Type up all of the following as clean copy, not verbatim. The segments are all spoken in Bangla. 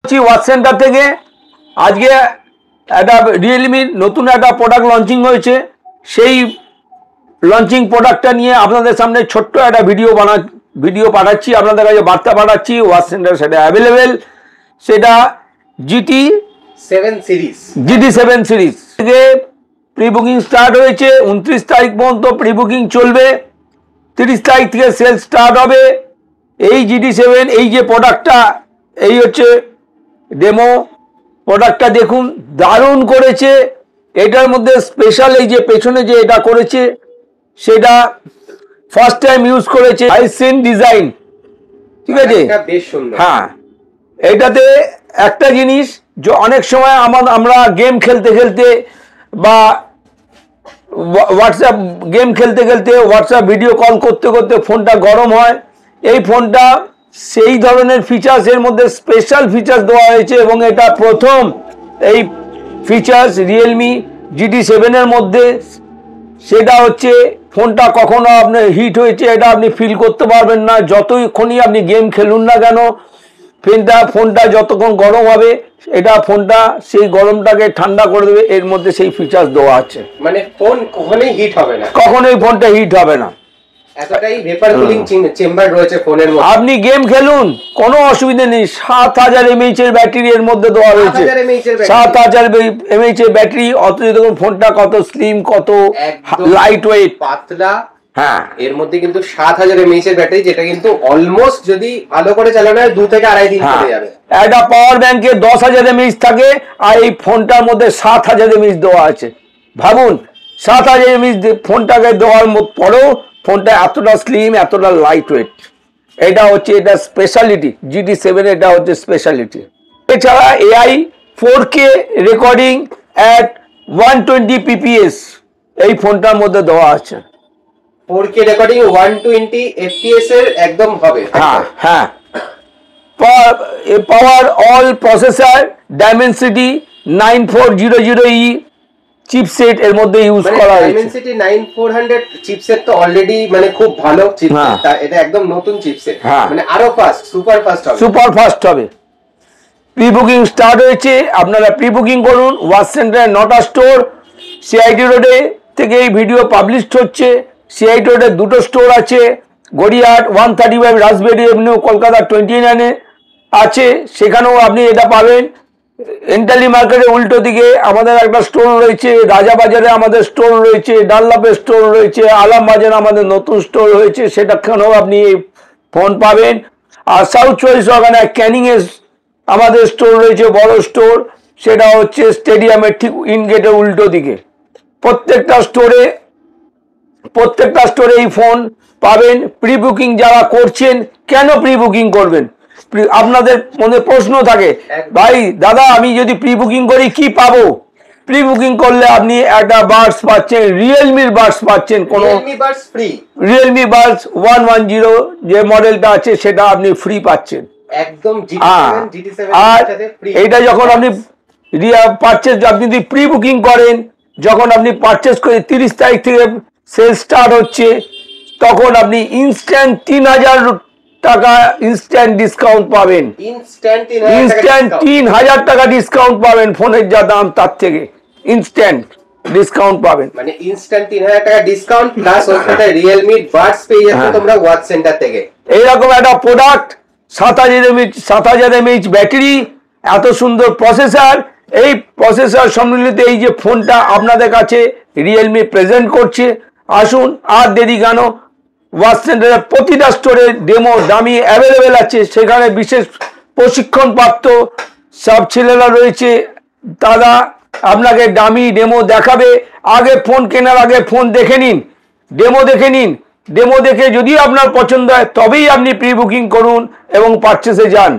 ওয়াচ সেন্টার থেকে আজকে একটা রিয়েলমির নতুন একটা প্রোডাক্ট লঞ্চিং হয়েছে। সেই লঞ্চিং প্রোডাক্টটা নিয়ে আপনাদের সামনে ছোট্ট একটা ভিডিও পাঠাচ্ছি, আপনাদের কাছে বার্তা পাঠাচ্ছি। ওয়াচ সেন্টার সেটা অ্যাভেলেবেল, সেটা GT7 সিরিজ থেকে প্রি বুকিং স্টার্ট হয়েছে। 29 তারিখ পর্যন্ত প্রি বুকিং চলবে, 30 তারিখ থেকে সেল স্টার্ট হবে। এই GT7 এই যে প্রোডাক্টটা, এই হচ্ছে ডেমো প্রোডাক্টটা, দেখুন দারুণ করেছে। এটার মধ্যে স্পেশাল এই যে পেছনে যে এটা করেছে সেটা ফার্স্ট টাইম ইউজ করেছে হাইসিন ডিজাইন, ঠিক আছে? হ্যাঁ, এটাতে একটা জিনিস যে অনেক সময় আমরা গেম খেলতে খেলতে বা হোয়াটসঅ্যাপ গেম খেলতে খেলতে হোয়াটসঅ্যাপ ভিডিও কল করতে করতে ফোনটা গরম হয়। এই ফোনটা সেই ধরনের ফিচার্স, এর মধ্যে স্পেশাল ফিচার্স দেওয়া হয়েছে এবং এটা প্রথম এই ফিচার্স রিয়েলমি GT7 এর মধ্যে। সেটা হচ্ছে ফোনটা কখনো আপনার হিট হয়েছে এটা আপনি ফিল করতে পারবেন না, যতক্ষণই আপনি গেম খেলুন না কেন। ফোনটা যতক্ষণ গরম হবে এটা ফোনটা সেই গরমটাকে ঠান্ডা করে দেবে, এর মধ্যে সেই ফিচার্স দেওয়া আছে। মানে ফোন কখনোই হিট হবে না, কখনোই ফোনটা হিট হবে না, এতটাই ভেপার কুলিং চেম্বার রয়েছে ফোনের মধ্যে। আপনি গেম খেলুন কোনো অসুবিধা নেই। 7000 mAh এর ব্যাটারি এর মধ্যে দেওয়া হয়েছে। 7000 mAh এর ব্যাটারি, অথচ দেখুন ফোনটা কত স্লিম, কত লাইট ওয়েট, পাতলা। হ্যাঁ, এর মধ্যে কিন্তু 7000 mAh এর ব্যাটারি, যেটা কিন্তু অলমোস্ট যদি ভালো করে চালানো হয় 2 থেকে আড়াই দিন চলে যাবে। একটা পাওয়ার ব্যাংকে 10000 mAh থাকে, আর এই ফোনটার মধ্যে 7000 mAh দেওয়া আছে। ভাবুন 7000 mAh ফোনটাকে দেওয়ার পরেও ফোনটা এতটা স্লিম, এতটা লাইট ওয়েট। এটা হচ্ছে এটা স্পেশালিটি GT7, এটা হচ্ছে স্পেশালিটি। এছাড়া AI 4K recording at 120 PPS এই ফোনটার মধ্যে দেওয়া আছে। 4K রেকর্ডিং 120 FPS এর একদম হবে। হ্যাঁ হ্যাঁ, পাওয়ার all processor Dimensity 9400E chipset এর মধ্যে ইউজ করা হয়েছে। Dimensity 9400 চিপসেট তো অলরেডি মানে খুব ভালো চিপসেট, এটা একদম নতুন চিপসেট, মানে আরো ফাস্ট, সুপার ফাস্ট হবে। প্রি বুকিং স্টার্ট হয়েছে, আপনারা প্রি বুকিং করুন। ওয়াচ সেন্টার 9টা স্টোর, CIT রোডে থেকে এই ভিডিও পাবলিশ হচ্ছে। CIT রোডে 2টো স্টোর আছে, গড়িয়াহাট 135 রাসবেরি এভিনিউ কলকাতা 29 আছে, সেখানেও আপনি এটা পাবেন। এন্টালি মার্কেটের উল্টো দিকে আমাদের একটা স্টোর রয়েছে, রাজাবাজারে আমাদের স্টোর রয়েছে, ডানলাপের স্টোর রয়েছে, আলামবাজারে আমাদের নতুন স্টোর হয়েছে, সেটাখানেও আপনি এই ফোন পাবেন। আর সাউথ 24 ক্যানিংয়ে আমাদের স্টোর রয়েছে, বড় স্টোর, সেটা হচ্ছে স্টেডিয়ামের ঠিক ইনগেটের উল্টো দিকে। প্রত্যেকটা স্টোরে এই ফোন পাবেন। প্রি বুকিং যারা করছেন, কেন প্রি বুকিং করবেন? আপনাদের মনে প্রশ্ন থাকে, ভাই দাদা আমি যদি প্রি বুকিং করি কি পাবো? প্রি বুকিং করলে আপনি একটা বাডস পাচ্ছেন, রিয়েলমির বাডস পাচ্ছেন, কোনো রিয়েলমি বাডস 110 যে মডেলটা আছে সেটা আপনি ফ্রি পাচ্ছেন একদম। আর এইটা যখন আপনি পারচেজ, আপনি যদি প্রি বুকিং করেন, যখন আপনি পারচেজ করে 30 তারিখ থেকে সেল স্টার্ট হচ্ছে, তখন আপনি ইনস্ট্যান্ট 3000 টাকা ইনস্ট্যান্ট ডিসকাউন্ট পাবেন। ইনস্ট্যান্ট 3000 টাকা ডিসকাউন্ট পাবেন, ফোনের যা দাম তার থেকে ইনস্ট্যান্ট ডিসকাউন্ট পাবেন। মানে ইনস্ট্যান্ট 3000 টাকা ডিসকাউন্ট প্লাস ওর সাথে রিয়েলমি বাডস পেয়ে যাচ্ছে তোমরা ওয়াচ সেন্টার থেকে। এইরকম একটা প্রোডাক্ট, 7000 mAh ব্যাটারি, এত সুন্দর প্রসেসর। এই প্রসেসর সম্মিলিত এই যে ফোনটা আপনাদের কাছে রিয়েলমি প্রেজেন্ট করছে। আসুন, আর দেরি কেন, ওয়াচ সেন্টারের প্রতিটা স্টোরে ডেমো দামি অ্যাভেলেবেল আছে। সেখানে বিশেষ প্রশিক্ষণপ্রাপ্ত সব ছেলেরা রয়েছে, দাদা আপনাকে দামি ডেমো দেখাবে। আগে ফোন কেনার আগে ফোন দেখে নিন, ডেমো দেখে নিন। ডেমো দেখে যদি আপনার পছন্দ হয় তবেই আপনি প্রি বুকিং করুন এবং পারচেসে যান।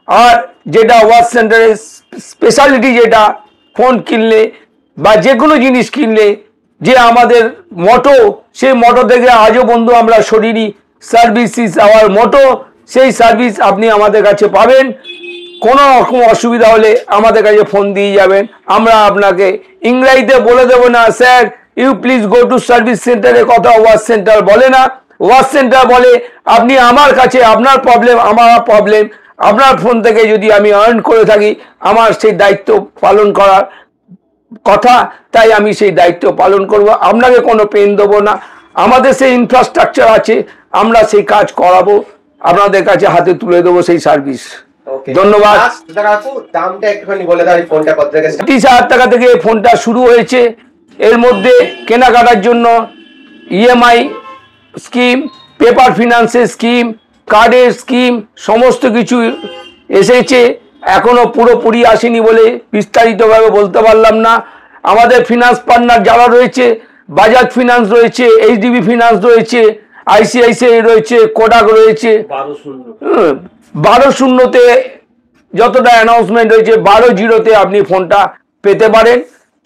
আর যেটা ওয়াচ সেন্টারের স্পেশালিটি, যেটা ফোন কিনলে বা যে কোনো জিনিস কিনলে যে আমাদের মোটো, সেই মোটো থেকে আজও বন্ধু আমরা সরিনি। সার্ভিস ইজ আওয়ার মোটো, সেই সার্ভিস আপনি আমাদের কাছে পাবেন। কোনো রকম অসুবিধা হলে আমাদের কাছে ফোন দিয়ে যাবেন, আমরা আপনাকে ইংরেজিতে বলে দেবো না sir you please go to service সেন্টারের কথা ওয়াচ সেন্টার বলে না। ওয়াচ সেন্টার বলে আপনি আমার কাছে, আপনার প্রবলেম আমার প্রবলেম, আপনার ফোন থেকে যদি আমি আর্ন করে থাকি, আমার সেই দায়িত্ব পালন করার কথা, তাই আমি সেই দায়িত্ব পালন করব। আপনাকে কোনো পেন দেবো না, আমাদের সেই ইনফ্রাস্ট্রাকচার আছে, আমরা সেই কাজ করাবো, আপনাদের কাছে হাতে তুলে দেবো সেই সার্ভিস। ধন্যবাদ। দামটা একটুখানি বলে দাও, ফোনটা কত থেকে? 30,000 টাকা থেকে ফোনটা শুরু হয়েছে। এর মধ্যে কেনাকাটার জন্য ইএমআই স্কিম, পেপার ফিনান্সের স্কিম, কার্ডের স্কিম, সমস্ত কিছু এসেছে। এখনো পুরোপুরি আসেনি বলে বিস্তারিতভাবে বলতে পারলাম না। আমাদের ফিনান্স পার্টনার যারা রয়েছে, বাজাজ ফিনান্স রয়েছে, এইচডিবি ফিনান্স রয়েছে, আইসিআইসিআই রয়েছে, কোডাক রয়েছে। 12-0-তে যতটা অ্যানাউন্সমেন্ট হয়েছে, 12-0-তে আপনি ফোনটা পেতে পারেন।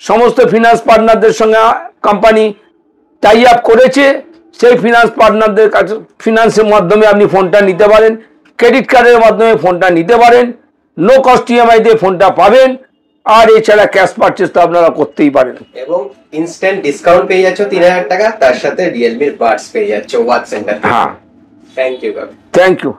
সমস্ত ফিনান্স পার্টনারদের সঙ্গে কোম্পানি টাই আপ করেছে, সেই ফিনান্স পার্টনারদের কাছে ফিনান্সের মাধ্যমে আপনি ফোনটা নিতে পারেন, ক্রেডিট কার্ডের মাধ্যমে ফোনটা নিতে পারেন, নো কস্ট ইএমআই দিয়ে ফোনটা পাবেন। আর এছাড়া ক্যাশ পারচেস তো আপনারা করতেই পারেন। এবং ইনস্ট্যান্ট ডিসকাউন্ট পেয়ে যাচ্ছ 3000 টাকা, তার সাথে রিয়েলমির বাডস পেয়ে যাচ্ছ ওয়াচ সেন্টার। হ্যাঁ, থ্যাংক ইউ। Thank you.